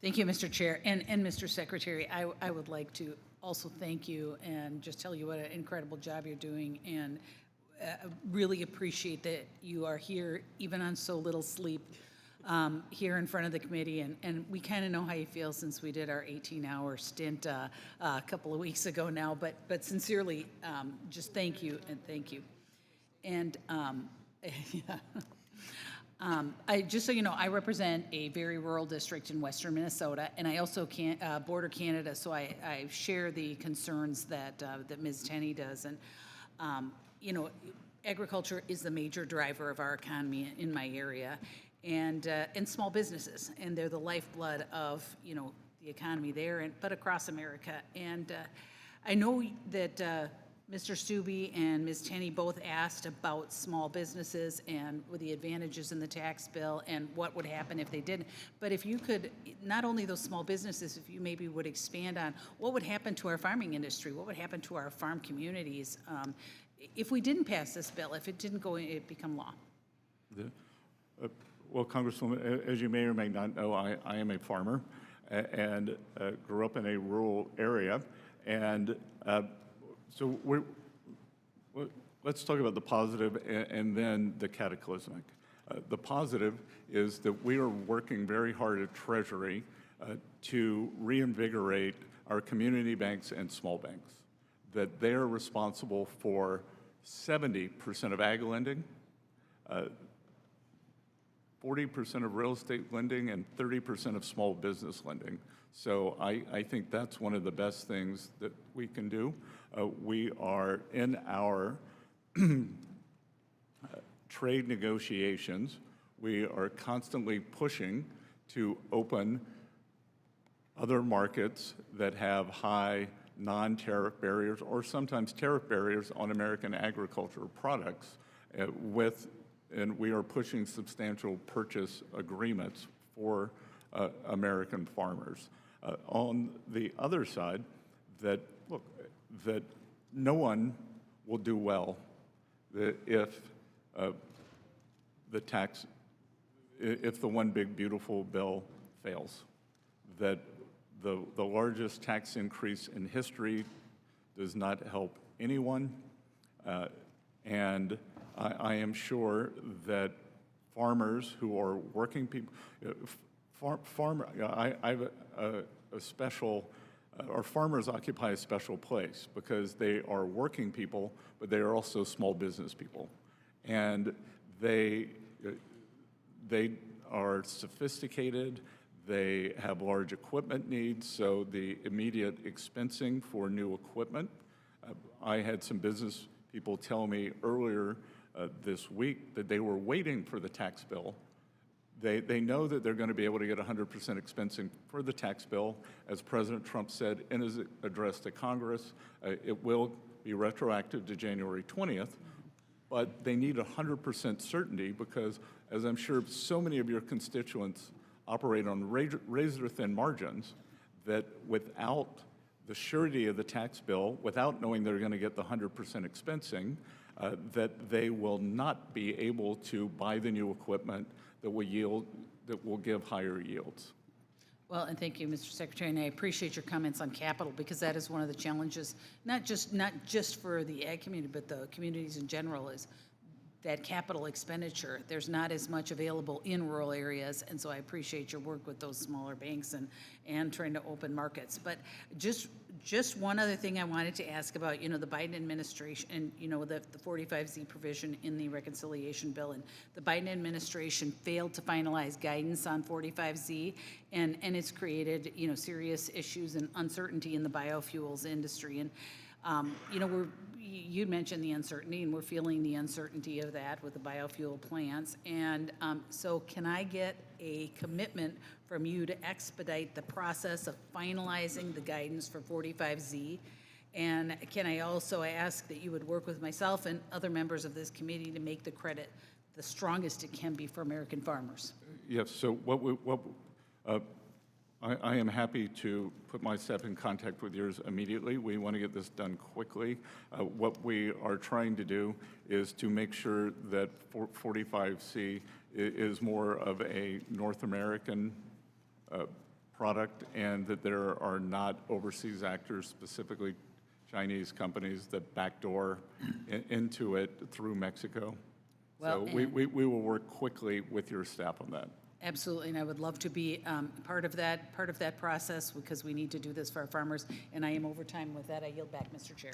Thank you, Mr. Chair. And Mr. Secretary, I would like to also thank you and just tell you what an incredible job you're doing, and really appreciate that you are here, even on so little sleep, here in front of the committee. And we kind of know how you feel since we did our 18-hour stint a couple of weeks ago now. But sincerely, just thank you and thank you. And yeah. Just so you know, I represent a very rural district in western Minnesota, and I also border Canada, so I share the concerns that Ms. Tenney does. And you know, agriculture is the major driver of our economy in my area, and small businesses, and they're the lifeblood of, you know, the economy there, but across America. And I know that Mr. Stube and Ms. Tenney both asked about small businesses and with the advantages in the tax bill and what would happen if they didn't. But if you could, not only those small businesses, if you maybe would expand on what would happen to our farming industry, what would happen to our farm communities if we didn't pass this bill, if it didn't it become law? Well, Congresswoman, as you may or may not know, I am a farmer and grew up in a rural area. And so let's talk about the positive and then the cataclysmic. The positive is that we are working very hard at Treasury to reinvigorate our community banks and small banks, that they are responsible for 70% of ag lending, 40% of real estate lending, and 30% of small business lending. So I think that's one of the best things that we can do. We are in our trade negotiations. We are constantly pushing to open other markets that have high non-tariff barriers or sometimes tariff barriers on American agricultural products and we are pushing substantial purchase agreements for American farmers. On the other side, that no one will do well if the one big beautiful bill fails. That the largest tax increase in history does not help anyone, and I am sure that farmers who are working people, farmers occupy a special place because they are working people, but they are also small business people, and they are sophisticated. They have large equipment needs, so the immediate expensing for new equipment. I had some business people tell me earlier this week that they were waiting for the tax bill. They know that they're going to be able to get 100% expensing for the tax bill. As President Trump said in his address to Congress, it will be retroactive to January 20th, but they need 100% certainty because, as I'm sure so many of your constituents operate on razor-thin margins, that without the surety of the tax bill, without knowing they're going to get the 100% expensing, that they will not be able to buy the new equipment that will give higher yields. Well, and thank you, Mr. Secretary, and I appreciate your comments on capital, because that is one of the challenges, not just for the ag community, but the communities in general, is that capital expenditure. There's not as much available in rural areas, and so I appreciate your work with those smaller banks and trying to open markets. But just one other thing I wanted to ask about, you know, the Biden administration and, you know, the 45Z provision in the reconciliation bill, and the Biden administration failed to finalize guidance on 45Z, and it's created, you know, serious issues and uncertainty in the biofuels industry. And you know, you mentioned the uncertainty, and we're feeling the uncertainty of that with the biofuel plants. And so can I get a commitment from you to expedite the process of finalizing the guidance for 45Z? And can I also ask that you would work with myself and other members of this committee to make the credit the strongest it can be for American farmers? Yes, so I am happy to put myself in contact with yours immediately. We want to get this done quickly. What we are trying to do is to make sure that 45C is more of a North American product and that there are not overseas actors, specifically Chinese companies, that backdoor into it through Mexico. Well, So we will work quickly with your staff on that. Absolutely, and I would love to be part of that process because we need to do this for our farmers, and I am over time. With that, I yield back, Mr. Chair.